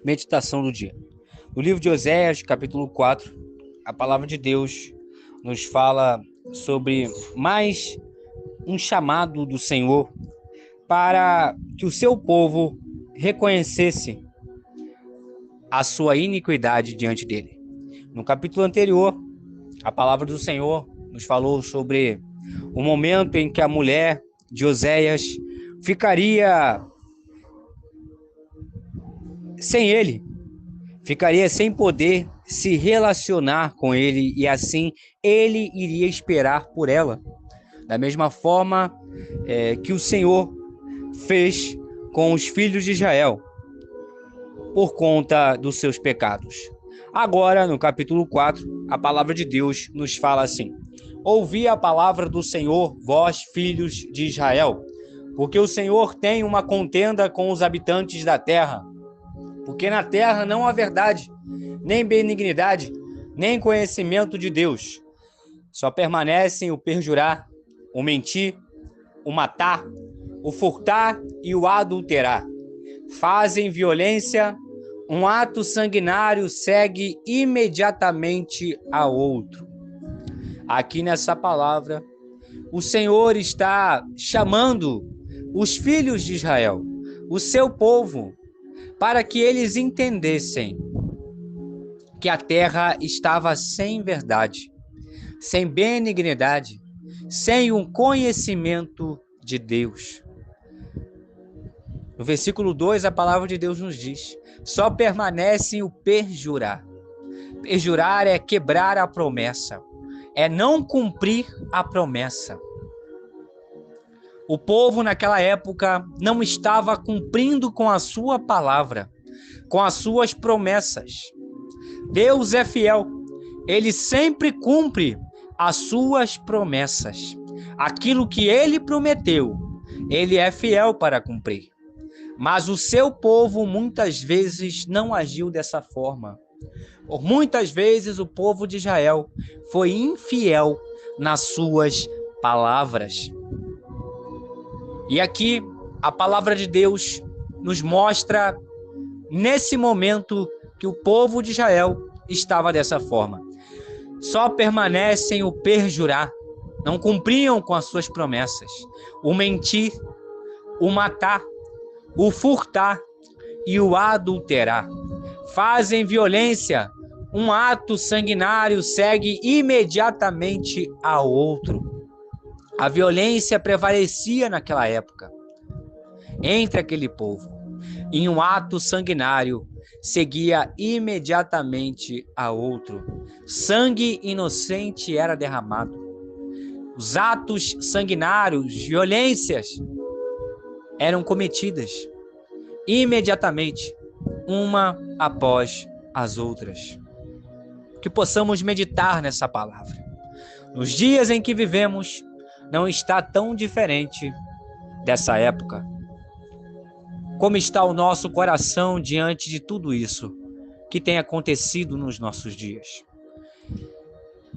Meditação do dia. No livro de Oséias, capítulo 4, a palavra de Deus nos fala sobre mais um chamado do Senhor para que o seu povo reconhecesse a sua iniquidade diante dele. No capítulo anterior, a palavra do Senhor nos falou sobre o momento em que a mulher de Oséias ficaria sem ele, ficaria sem poder se relacionar com ele e assim ele iria esperar por ela. Da mesma forma que o Senhor fez com os filhos de Israel por conta dos seus pecados. Agora, no capítulo 4, a palavra de Deus nos fala assim: ouvi a palavra do Senhor, vós, filhos de Israel, porque o Senhor tem uma contenda com os habitantes da terra. Porque na terra não há verdade, nem benignidade, nem conhecimento de Deus. Só permanecem o perjurar, o mentir, o matar, o furtar e o adulterar. Fazem violência, um ato sanguinário segue imediatamente a outro. Aqui nessa palavra, o Senhor está chamando os filhos de Israel, o seu povo, para que eles entendessem que a terra estava sem verdade, sem benignidade, sem um conhecimento de Deus. No versículo 2, a palavra de Deus nos diz: só permanece o perjurar. Perjurar é quebrar a promessa, é não cumprir a promessa. O povo naquela época não estava cumprindo com a sua palavra, com as suas promessas. Deus é fiel, ele sempre cumpre as suas promessas. Aquilo que ele prometeu, ele é fiel para cumprir. Mas o seu povo muitas vezes não agiu dessa forma. Por muitas vezes o povo de Israel foi infiel nas suas palavras. E aqui a palavra de Deus nos mostra nesse momento que o povo de Israel estava dessa forma. Só permanecem o perjurar, não cumpriam com as suas promessas, o mentir, o matar, o furtar e o adulterar. Fazem violência, um ato sanguinário segue imediatamente ao outro. A violência prevalecia naquela época entre aquele povo, e um ato sanguinário seguia imediatamente a outro. Sangue inocente era derramado. Os atos sanguinários, violências, eram cometidas imediatamente, uma após as outras. Que possamos meditar nessa palavra. Nos dias em que vivemos, não está tão diferente dessa época. Como está o nosso coração diante de tudo isso que tem acontecido nos nossos dias?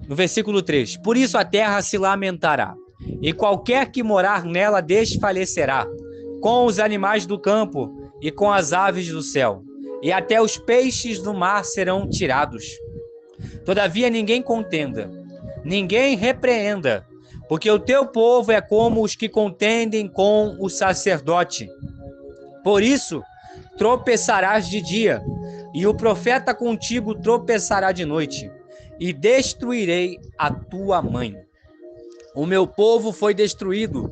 No versículo 3, por isso a terra se lamentará, e qualquer que morar nela desfalecerá, com os animais do campo e com as aves do céu, e até os peixes do mar serão tirados. Todavia ninguém contenda, ninguém repreenda, porque o teu povo é como os que contendem com o sacerdote. Por isso, tropeçarás de dia, e o profeta contigo tropeçará de noite, e destruirei a tua mãe. O meu povo foi destruído,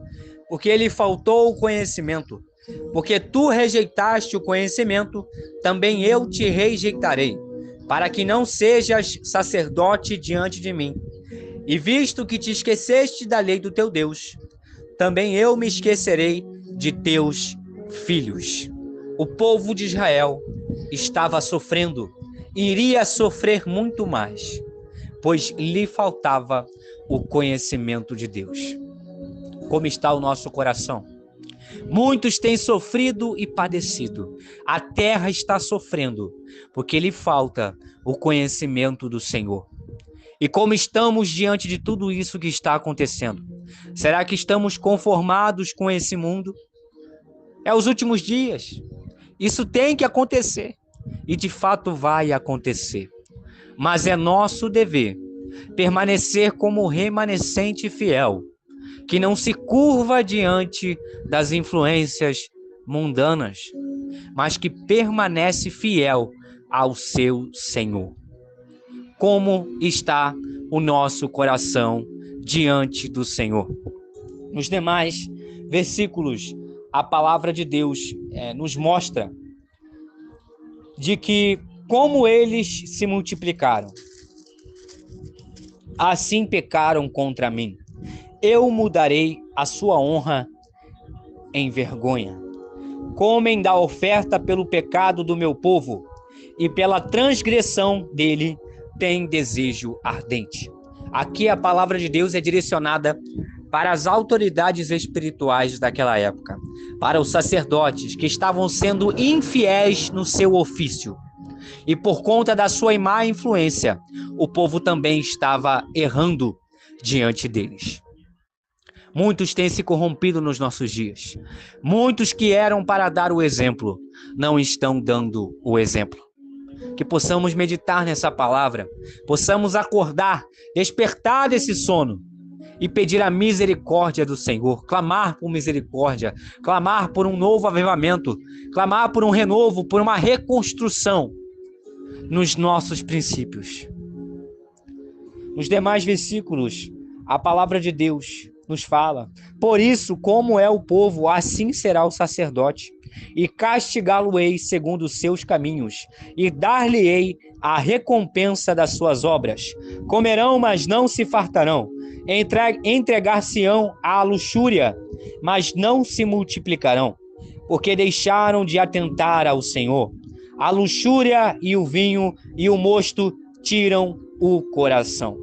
porque lhe faltou o conhecimento. Porque tu rejeitaste o conhecimento, também eu te rejeitarei, para que não sejas sacerdote diante de mim. E visto que te esqueceste da lei do teu Deus, também eu me esquecerei de teus filhos. O povo de Israel estava sofrendo, iria sofrer muito mais, pois lhe faltava o conhecimento de Deus. Como está o nosso coração? Muitos têm sofrido e padecido. A terra está sofrendo, porque lhe falta o conhecimento do Senhor. E como estamos diante de tudo isso que está acontecendo? Será que estamos conformados com esse mundo? É os últimos dias. Isso tem que acontecer. e de fato vai acontecer. Mas é nosso dever permanecer como remanescente fiel, que não se curva diante das influências mundanas, mas que permanece fiel ao seu Senhor. Como está o nosso coração diante do Senhor? Nos demais versículos, a palavra de Deus nos mostra de que como eles se multiplicaram, assim pecaram contra mim. Eu mudarei a sua honra em vergonha. Comem da oferta pelo pecado do meu povo, e pela transgressão dele tem desejo ardente. Aqui a palavra de Deus é direcionada para as autoridades espirituais daquela época, para os sacerdotes que estavam sendo infiéis no seu ofício. E por conta da sua má influência, o povo também estava errando diante deles. Muitos têm se corrompido nos nossos dias. Muitos que eram para dar o exemplo, não estão dando o exemplo. Que possamos meditar nessa palavra, possamos acordar, despertar desse sono e pedir a misericórdia do Senhor, clamar por misericórdia, clamar por um novo avivamento, clamar por um renovo, por uma reconstrução nos nossos princípios. Nos demais versículos, a palavra de Deus nos fala: por isso, como é o povo, assim será o sacerdote, e castigá-lo-ei segundo os seus caminhos, e dar-lhe-ei a recompensa das suas obras. Comerão, mas não se fartarão, entregar-se-ão à luxúria, mas não se multiplicarão, porque deixaram de atentar ao Senhor. A luxúria e o vinho e o mosto tiram o coração.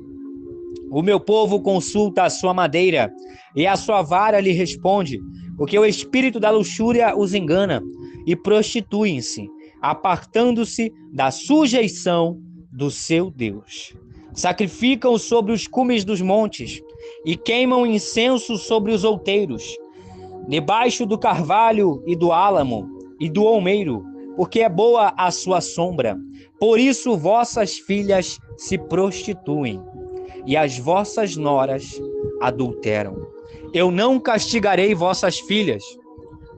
O meu povo consulta a sua madeira, e a sua vara lhe responde, porque o espírito da luxúria os engana, e prostituem-se, apartando-se da sujeição do seu Deus. Sacrificam sobre os cumes dos montes, e queimam incenso sobre os outeiros, debaixo do carvalho e do álamo e do olmeiro, porque é boa a sua sombra. Por isso vossas filhas se prostituem, e as vossas noras adulteram. Eu não castigarei vossas filhas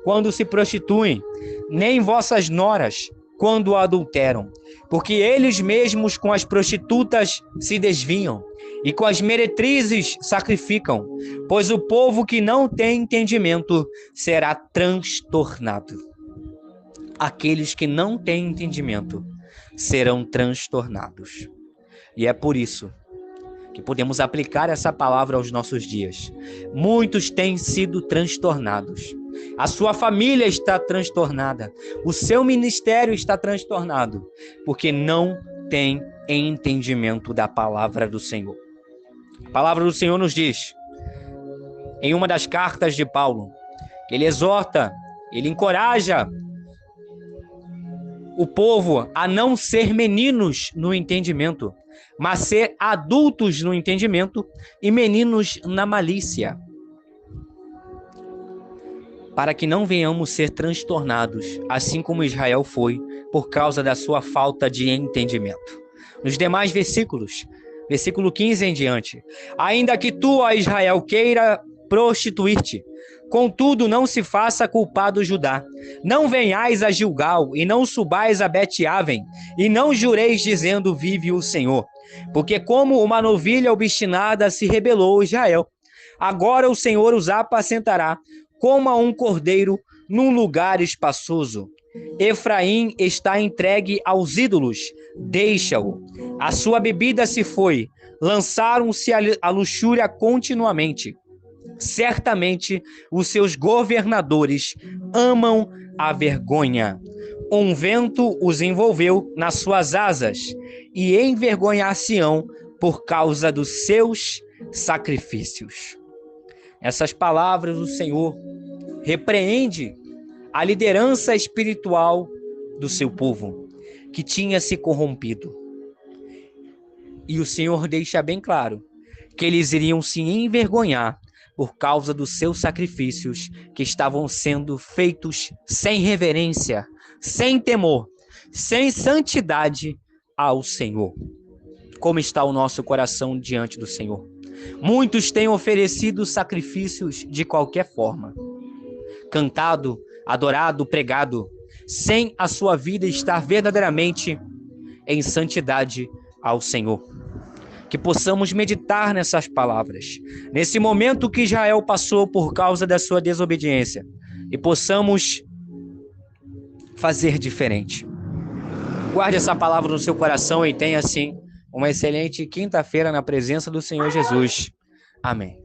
quando se prostituem, nem vossas noras quando adulteram, porque eles mesmos com as prostitutas se desviam, e com as meretrizes sacrificam, pois o povo que não tem entendimento será transtornado. Aqueles que não têm entendimento serão transtornados. E é por isso que podemos aplicar essa palavra aos nossos dias. Muitos têm sido transtornados. A sua família está transtornada. O seu ministério está transtornado, porque não tem entendimento da palavra do Senhor. A palavra do Senhor nos diz, em uma das cartas de Paulo, que ele exorta, ele encoraja o povo a não ser meninos no entendimento, mas ser adultos no entendimento e meninos na malícia, para que não venhamos ser transtornados, assim como Israel foi, por causa da sua falta de entendimento. Nos demais versículos, versículo 15 em diante, ainda que tu, ó Israel, queira prostituir-te, contudo não se faça culpado Judá. Não venhais a Gilgal, e não subais a Bet-Aven, e não jureis dizendo, vive o Senhor. Porque como uma novilha obstinada se rebelou Israel, agora o Senhor os apacentará, como a um cordeiro num lugar espaçoso. Efraim está entregue aos ídolos, deixa-o. A sua bebida se foi, lançaram-se à luxúria continuamente. Certamente os seus governadores amam a vergonha. Um vento os envolveu nas suas asas, e envergonhar-se-ão por causa dos seus sacrifícios. Essas palavras do Senhor repreende a liderança espiritual do seu povo, que tinha se corrompido. E o Senhor deixa bem claro que eles iriam se envergonhar por causa dos seus sacrifícios que estavam sendo feitos sem reverência, sem temor, sem santidade ao Senhor. Como está o nosso coração diante do Senhor? Muitos têm oferecido sacrifícios de qualquer forma, cantado, adorado, pregado, sem a sua vida estar verdadeiramente em santidade ao Senhor. Que possamos meditar nessas palavras, nesse momento que Israel passou por causa da sua desobediência, e possamos fazer diferente. Guarde essa palavra no seu coração e tenha, assim, uma excelente quinta-feira na presença do Senhor Jesus. Amém.